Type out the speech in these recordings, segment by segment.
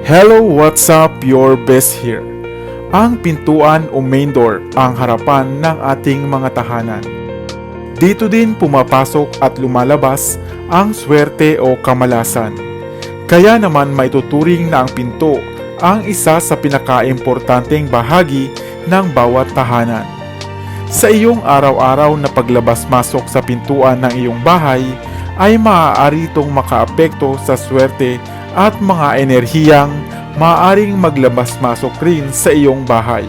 Hello, what's up? Your best here. Ang pintuan o main door ang harapan ng ating mga tahanan. Dito din pumapasok at lumalabas ang swerte o kamalasan. Kaya naman maituturing na ang pinto ang isa sa pinakaimportanteng bahagi ng bawat tahanan. Sa iyong araw-araw na paglabas-masok sa pintuan ng iyong bahay ay maaari itong makaapekto sa swerte at mga enerhiyang maaaring maglabas-masok rin sa iyong bahay.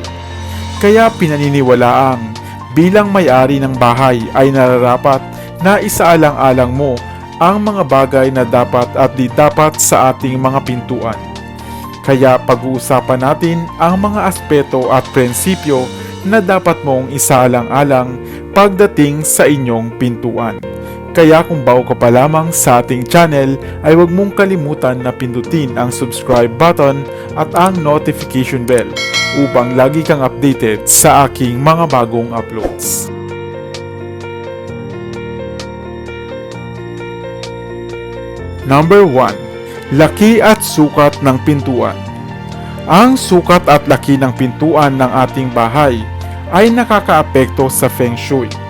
Kaya pinaniniwalaang bilang may-ari ng bahay ay nararapat na isaalang-alang mo ang mga bagay na dapat at di dapat sa ating mga pintuan. Kaya pag-uusapan natin ang mga aspeto at prinsipyo na dapat mong isaalang-alang pagdating sa inyong pintuan. Kaya kung bago ka pa lamang sa ating channel ay huwag mong kalimutan na pindutin ang subscribe button at ang notification bell upang lagi kang updated sa aking mga bagong uploads. Number 1. Laki at sukat ng pintuan. Ang sukat at laki ng pintuan ng ating bahay ay nakakaapekto sa Feng Shui.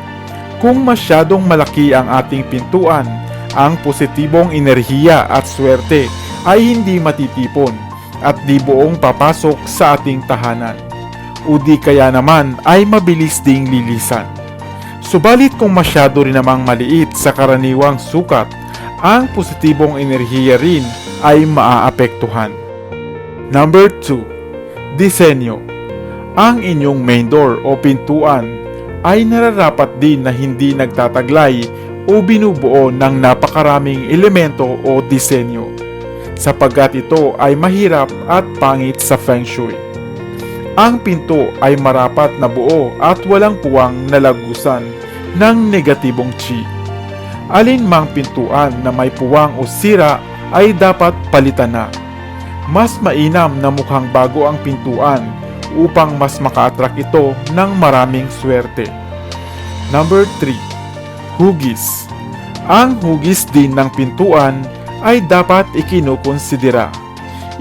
Kung masyadong malaki ang ating pintuan, ang positibong enerhiya at swerte ay hindi matitipon at di buong papasok sa ating tahanan. O di kaya naman ay mabilis ding lilisan. Subalit kung masyado rin namang maliit sa karaniwang sukat, ang positibong enerhiya rin ay maaapektuhan. Number 2. Disenyo. Ang inyong main door o pintuan ay nararapat din na hindi nagtataglay o binubuo ng napakaraming elemento o disenyo, sapagkat ito ay mahirap at pangit sa Feng Shui. Ang pinto ay marapat na buo at walang puwang na lagusan ng negatibong chi. Alin mang pintuan na may puwang o sira ay dapat palitan na. Mas mainam na mukhang bago ang pintuan upang mas maka-attract ito ng maraming swerte. Number 3. Hugis. Ang hugis din ng pintuan ay dapat ikinukonsidera.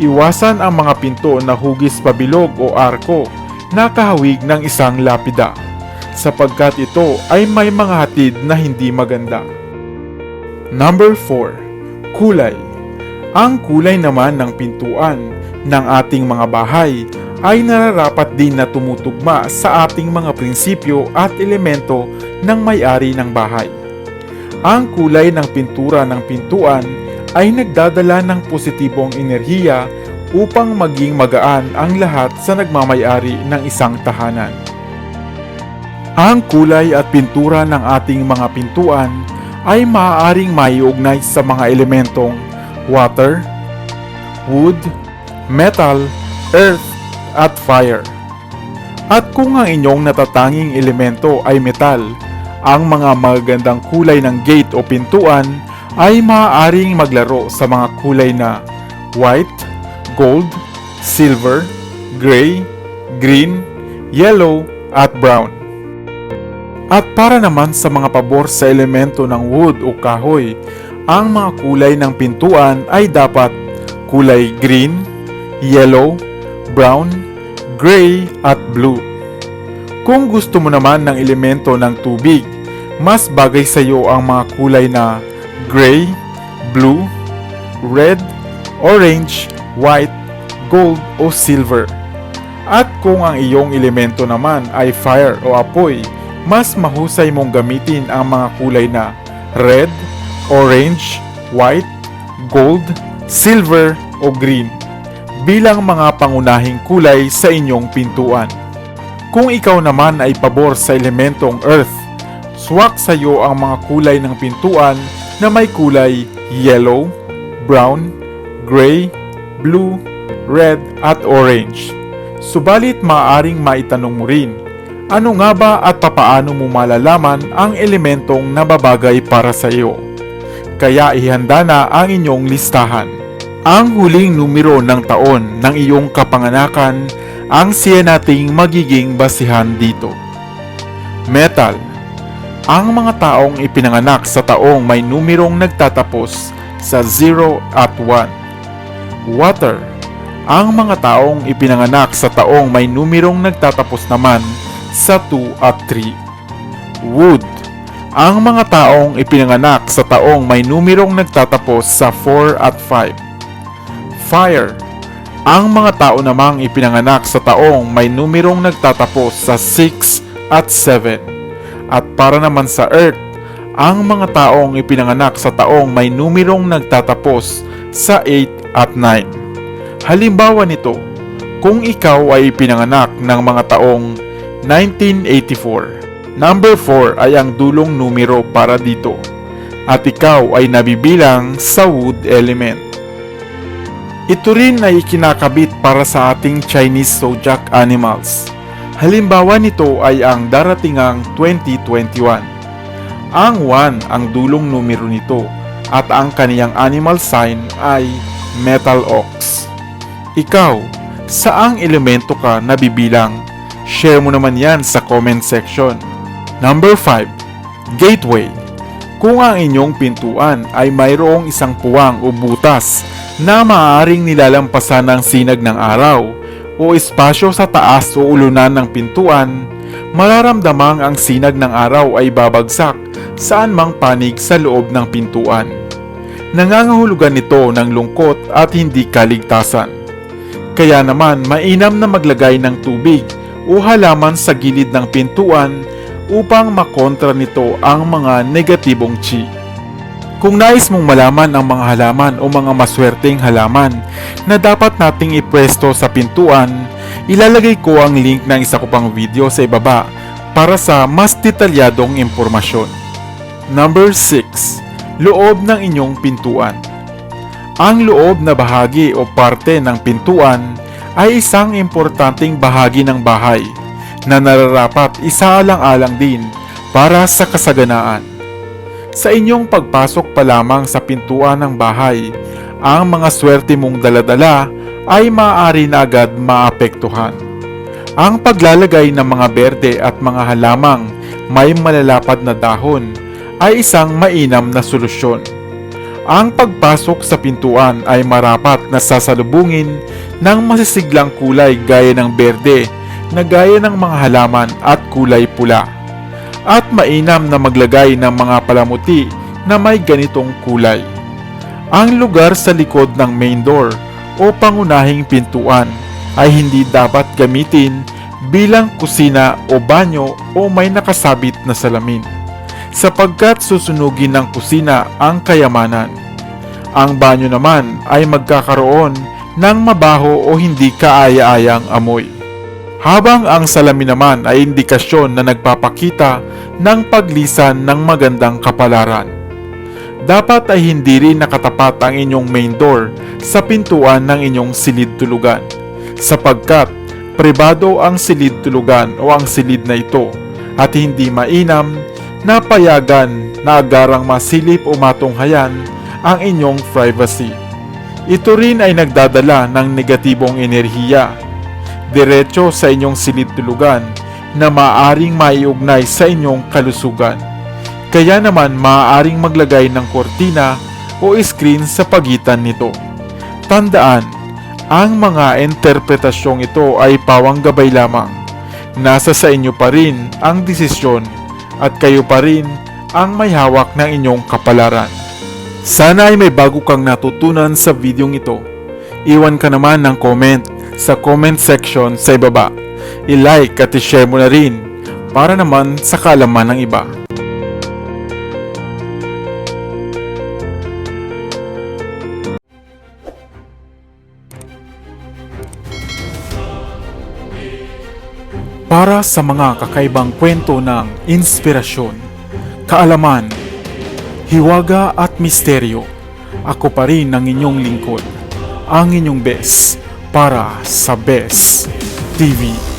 Iwasan ang mga pinto na hugis pabilog o arko na kahawig ng isang lapida, sapagkat ito ay may mga hatid na hindi maganda. Number 4. Kulay. Ang kulay naman ng pintuan ng ating mga bahay ay nararapat din na tumutugma sa ating mga prinsipyo at elemento ng may-ari ng bahay. Ang kulay ng pintura ng pintuan ay nagdadala ng positibong enerhiya upang maging magaan ang lahat sa nagmamay-ari ng isang tahanan. Ang kulay at pintura ng ating mga pintuan ay maaaring maiugnay sa mga elementong water, wood, metal, earth, at fire. At kung ang inyong natatanging elemento ay metal, ang mga magagandang kulay ng gate o pintuan ay maaaring maglaro sa mga kulay na white, gold, silver, gray, green, yellow, at brown. At para naman sa mga pabor sa elemento ng wood o kahoy, ang mga kulay ng pintuan ay dapat kulay green, yellow, brown, gray at blue. Kung gusto mo naman ng elemento ng tubig, mas bagay sa iyo ang mga kulay na gray, blue, red, orange, white, gold o silver. At kung ang iyong elemento naman ay fire o apoy, mas mahusay mong gamitin ang mga kulay na red, orange, white, gold, silver o green bilang mga pangunahing kulay sa inyong pintuan. Kung ikaw naman ay pabor sa elementong earth, swak sa iyo ang mga kulay ng pintuan na may kulay yellow, brown, gray, blue, red at orange. Subalit maaaring maitanong mo rin, ano nga ba at papaano mo malalaman ang elementong nababagay para sa iyo? Kaya ihanda na ang inyong listahan. Ang huling numero ng taon ng iyong kapanganakan ang siya nating magiging basihan dito. Metal. Ang mga taong ipinanganak sa taong may numerong nagtatapos sa 0 at 1. Water. Ang mga taong ipinanganak sa taong may numerong nagtatapos naman sa 2 at 3. Wood. Ang mga taong ipinanganak sa taong may numerong nagtatapos sa 4 at 5. Fire. Ang mga tao namang ipinanganak sa taong may numerong nagtatapos sa 6 at 7. At para naman sa Earth, ang mga taong ipinanganak sa taong may numerong nagtatapos sa 8 at 9. Halimbawa nito, kung ikaw ay ipinanganak ng mga taong 1984, number 4 ay ang dulong numero para dito, at ikaw ay nabibilang sa wood element. Ito rin ay ikinakabit para sa ating Chinese zodiac animals. Halimbawa nito ay ang daratingang 2021. Ang 1 ang dulong numero nito at ang kaniyang animal sign ay metal ox. Ikaw, saang elemento ka nabibilang? Share mo naman yan sa comment section. Number 5. Gateway. Kung ang inyong pintuan ay mayroong isang puwang o butas na maaaring nilalampasan ng sinag ng araw o espasyo sa taas o ulunan ng pintuan, mararamdamang ang sinag ng araw ay babagsak saan mang panig sa loob ng pintuan. Nangangahulugan nito ng lungkot at hindi kaligtasan. Kaya naman mainam na maglagay ng tubig o halaman sa gilid ng pintuan upang makontra nito ang mga negatibong chi. Kung nais mong malaman ang mga halaman o mga maswerteng halaman na dapat nating ipwesto sa pintuan, ilalagay ko ang link ng isa ko pang video sa ibaba para sa mas detalyadong impormasyon. Number 6. Loob ng inyong pintuan. Ang loob na bahagi o parte ng pintuan ay isang importanteng bahagi ng bahay na nararapat isaalang-alang din para sa kasaganaan. Sa inyong pagpasok pa lamang sa pintuan ng bahay, ang mga swerte mong daladala ay maaari na agad maapektuhan. Ang paglalagay ng mga berde at mga halamang may malalapad na dahon ay isang mainam na solusyon. Ang pagpasok sa pintuan ay marapat na sasalubungin ng masisiglang kulay gaya ng berde na gaya ng mga halaman at kulay pula. At mainam na maglagay ng mga palamuti na may ganitong kulay. Ang lugar sa likod ng main door o pangunahing pintuan ay hindi dapat gamitin bilang kusina o banyo o may nakasabit na salamin, sapagkat susunugin ng kusina ang kayamanan. Ang banyo naman ay magkakaroon ng mabaho o hindi kaaya-ayang amoy. Habang ang salamin naman ay indikasyon na nagpapakita ng paglisan ng magandang kapalaran. Dapat ay hindi rin nakatapat ang inyong main door sa pintuan ng inyong silid tulugan, sapagkat pribado ang silid tulugan o ang silid na ito at hindi mainam na payagan na agarang masilip o matunghayan ang inyong privacy. Ito rin ay nagdadala ng negatibong enerhiya diretso sa inyong silid tulugan na maaaring maiugnay sa inyong kalusugan. Kaya naman maaaring maglagay ng kortina o screen sa pagitan nito. Tandaan, ang mga interpretasyong ito ay pawang gabay lamang. Nasa sa inyo pa rin ang desisyon at kayo pa rin ang may hawak ng inyong kapalaran. Sana ay may bago kang natutunan sa videong ito. Iwan ka naman ng comment sa comment section sa ibaba. I-like at i-share mo na rin para naman sa kaalaman ng iba. Para sa mga kakaibang kwento ng inspirasyon, kaalaman, hiwaga at misteryo, ako pa rin ang inyong lingkod, ang inyong best para sa Best TV.